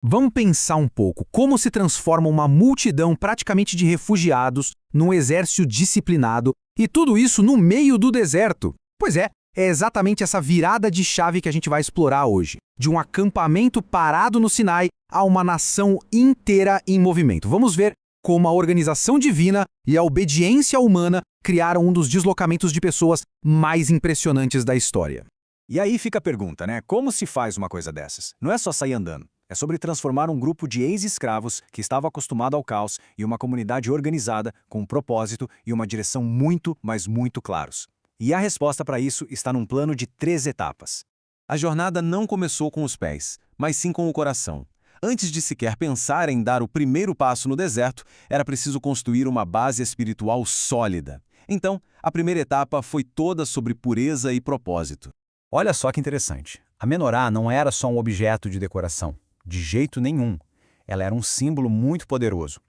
Vamos pensar um pouco como se transforma uma multidão praticamente de refugiados num exército disciplinado e tudo isso no meio do deserto. Pois é exatamente essa virada de chave que a gente vai explorar hoje. De um acampamento parado no Sinai a uma nação inteira em movimento. Vamos ver como a organização divina e a obediência humana criaram um dos deslocamentos de pessoas mais impressionantes da história. E aí fica a pergunta, né? Como se faz uma coisa dessas? Não é só sair andando. É sobre transformar um grupo de ex-escravos que estava acostumado ao caos em uma comunidade organizada, com um propósito e uma direção muito, mas muito claros. E a resposta para isso está num plano de 3 etapas. A jornada não começou com os pés, mas sim com o coração. Antes de sequer pensar em dar o primeiro passo no deserto, era preciso construir uma base espiritual sólida. Então, a primeira etapa foi toda sobre pureza e propósito. Olha só que interessante. A menorá não era só um objeto de decoração. De jeito nenhum. Ela era um símbolo muito poderoso.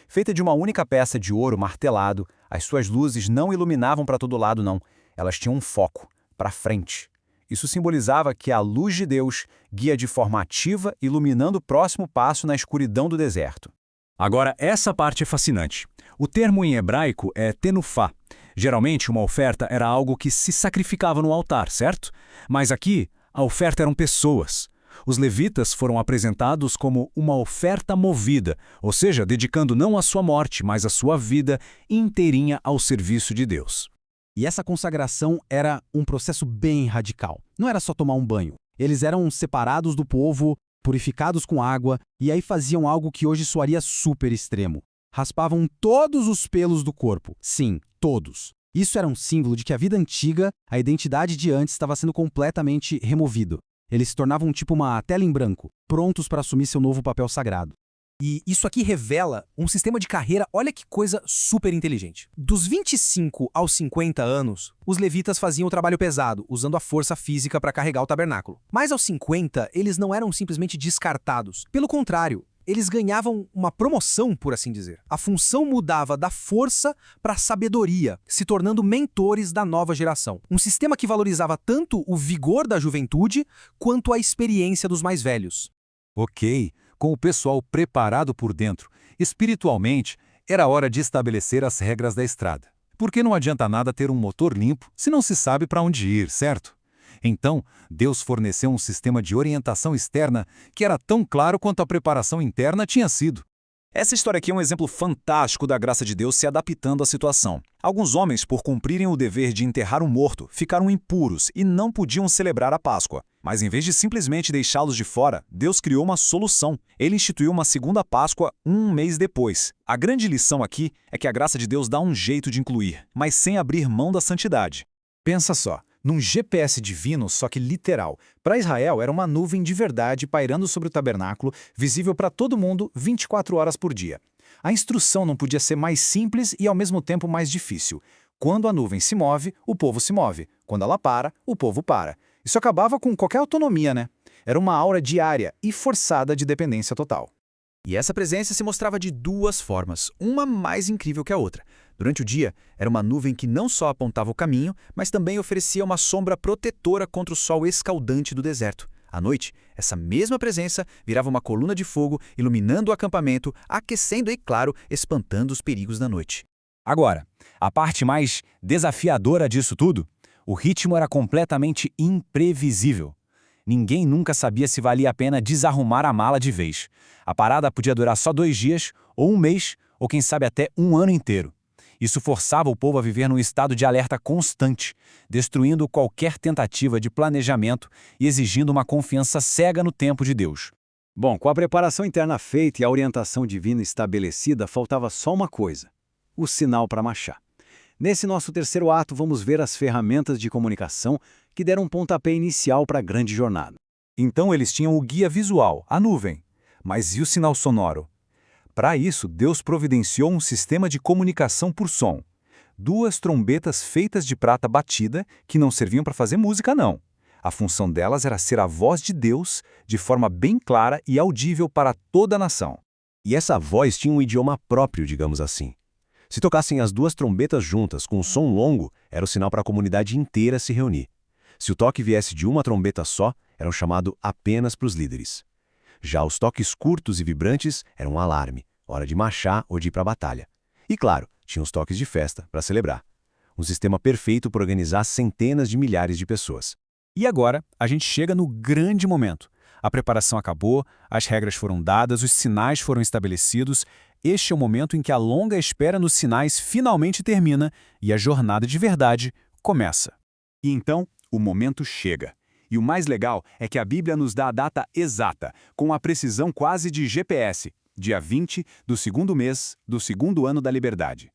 Feita de uma única peça de ouro martelado, as suas luzes não iluminavam para todo lado, não. Elas tinham um foco, para frente. Isso simbolizava que a luz de Deus guia de forma ativa, iluminando o próximo passo na escuridão do deserto. Agora, essa parte é fascinante. O termo em hebraico é tenufá. Geralmente, uma oferta era algo que se sacrificava no altar, certo? Mas aqui, a oferta eram pessoas. Os levitas foram apresentados como uma oferta movida, ou seja, dedicando não a sua morte, mas a sua vida inteirinha ao serviço de Deus. E essa consagração era um processo bem radical. Não era só tomar um banho. Eles eram separados do povo, purificados com água, e aí faziam algo que hoje soaria super extremo. Raspavam todos os pelos do corpo. Sim, todos. Isso era um símbolo de que a vida antiga, a identidade de antes, estava sendo completamente removido. Eles se tornavam tipo uma tela em branco, prontos para assumir seu novo papel sagrado. E isso aqui revela um sistema de carreira, olha que coisa super inteligente. Dos 25 aos 50 anos, os levitas faziam o trabalho pesado, usando a força física para carregar o tabernáculo. Mas aos 50, eles não eram simplesmente descartados. Pelo contrário, eles ganhavam uma promoção, por assim dizer. A função mudava da força para a sabedoria, se tornando mentores da nova geração. Um sistema que valorizava tanto o vigor da juventude quanto a experiência dos mais velhos. Ok, com o pessoal preparado por dentro, espiritualmente, era hora de estabelecer as regras da estrada. Porque não adianta nada ter um motor limpo se não se sabe para onde ir, certo? Então, Deus forneceu um sistema de orientação externa que era tão claro quanto a preparação interna tinha sido. Essa história aqui é um exemplo fantástico da graça de Deus se adaptando à situação. Alguns homens, por cumprirem o dever de enterrar um morto, ficaram impuros e não podiam celebrar a Páscoa. Mas em vez de simplesmente deixá-los de fora, Deus criou uma solução. Ele instituiu uma segunda Páscoa um mês depois. A grande lição aqui é que a graça de Deus dá um jeito de incluir, mas sem abrir mão da santidade. Pensa só, num GPS divino, só que literal. Para Israel, era uma nuvem de verdade pairando sobre o tabernáculo, visível para todo mundo 24 horas por dia. A instrução não podia ser mais simples e ao mesmo tempo mais difícil. Quando a nuvem se move, o povo se move. Quando ela para, o povo para. Isso acabava com qualquer autonomia, né? Era uma aura diária e forçada de dependência total. E essa presença se mostrava de 2 formas, uma mais incrível que a outra. Durante o dia, era uma nuvem que não só apontava o caminho, mas também oferecia uma sombra protetora contra o sol escaldante do deserto. À noite, essa mesma presença virava uma coluna de fogo, iluminando o acampamento, aquecendo e, claro, espantando os perigos da noite. Agora, a parte mais desafiadora disso tudo, o ritmo era completamente imprevisível. Ninguém nunca sabia se valia a pena desarrumar a mala de vez. A parada podia durar só 2 dias, ou 1 mês, ou quem sabe até 1 ano inteiro. Isso forçava o povo a viver num estado de alerta constante, destruindo qualquer tentativa de planejamento e exigindo uma confiança cega no tempo de Deus. Bom, com a preparação interna feita e a orientação divina estabelecida, faltava só uma coisa: o sinal para marchar. Nesse nosso terceiro ato, vamos ver as ferramentas de comunicação que deram um pontapé inicial para a grande jornada. Então eles tinham o guia visual, a nuvem. Mas e o sinal sonoro? Para isso, Deus providenciou um sistema de comunicação por som. 2 trombetas feitas de prata batida que não serviam para fazer música, não. A função delas era ser a voz de Deus de forma bem clara e audível para toda a nação. E essa voz tinha um idioma próprio, digamos assim. Se tocassem as 2 trombetas juntas com um som longo, era o sinal para a comunidade inteira se reunir. Se o toque viesse de uma trombeta só, era um chamado apenas para os líderes. Já os toques curtos e vibrantes eram um alarme, hora de marchar ou de ir para a batalha. E claro, tinha os toques de festa para celebrar. Um sistema perfeito para organizar centenas de milhares de pessoas. E agora, a gente chega no grande momento. A preparação acabou, as regras foram dadas, os sinais foram estabelecidos. Este é o momento em que a longa espera nos sinais finalmente termina e a jornada de verdade começa. E então, o momento chega. E o mais legal é que a Bíblia nos dá a data exata, com a precisão quase de GPS, dia 20 do segundo mês do segundo ano da liberdade.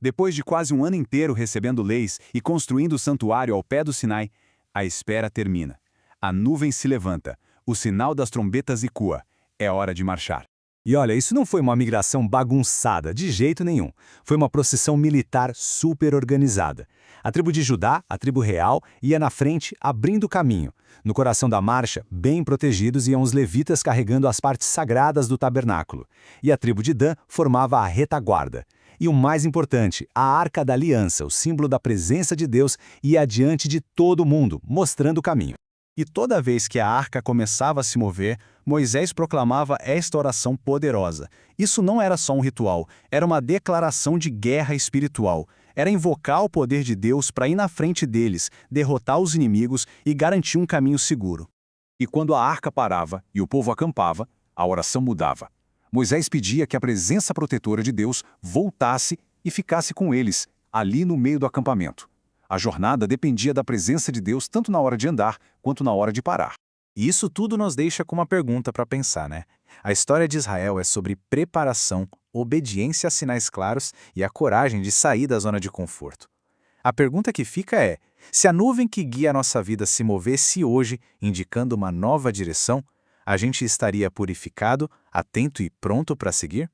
Depois de quase um ano inteiro recebendo leis e construindo o santuário ao pé do Sinai, a espera termina. A nuvem se levanta, o sinal das trombetas ecoa. É hora de marchar. E olha, isso não foi uma migração bagunçada, de jeito nenhum. Foi uma procissão militar super organizada. A tribo de Judá, a tribo real, ia na frente, abrindo caminho. No coração da marcha, bem protegidos, iam os levitas carregando as partes sagradas do tabernáculo. E a tribo de Dan formava a retaguarda. E o mais importante, a Arca da Aliança, o símbolo da presença de Deus, ia adiante de todo mundo, mostrando o caminho. E toda vez que a arca começava a se mover, Moisés proclamava esta oração poderosa. Isso não era só um ritual, era uma declaração de guerra espiritual. Era invocar o poder de Deus para ir na frente deles, derrotar os inimigos e garantir um caminho seguro. E quando a arca parava e o povo acampava, a oração mudava. Moisés pedia que a presença protetora de Deus voltasse e ficasse com eles, ali no meio do acampamento. A jornada dependia da presença de Deus tanto na hora de andar quanto na hora de parar. E isso tudo nos deixa com uma pergunta para pensar, né? A história de Israel é sobre preparação, obediência a sinais claros e a coragem de sair da zona de conforto. A pergunta que fica é: se a nuvem que guia a nossa vida se movesse hoje, indicando uma nova direção, a gente estaria purificado, atento e pronto para seguir?